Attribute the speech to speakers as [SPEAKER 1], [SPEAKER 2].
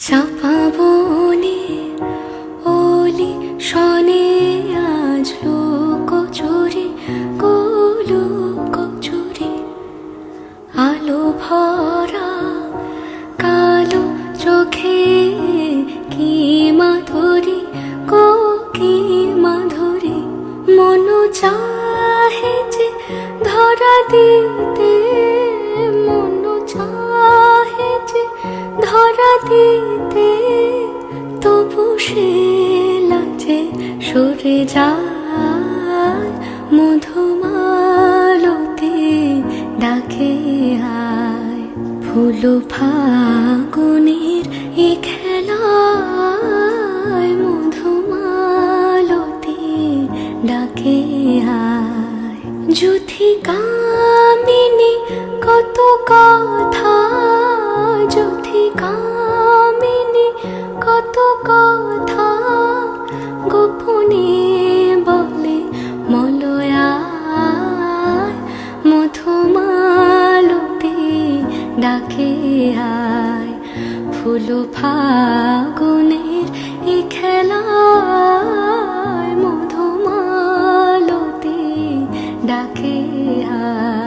[SPEAKER 1] চাপা বনে ওলি শনে আজ লোকচুরি কচুরি আলো ভরা কালো চোখে কি মাধুরী কি মাধুরী মন চাহে যে ধরা দিতে মন চাহে যে ধরা দিতে তবু সে লাজে সরে যায় মধুমালতি ডাকে আয় ফুল ফাগুনের এ খেলায় মধুমালতি ডাকে আয় যুথি কামিনী কত কথা যুথি কামিনী কত কথা গোপনে বলে মলয়ায় মধুমালতি ডাকে আয় ফুল ফাগুনের এ খেলায় মধুমালতি ডাকে আয়।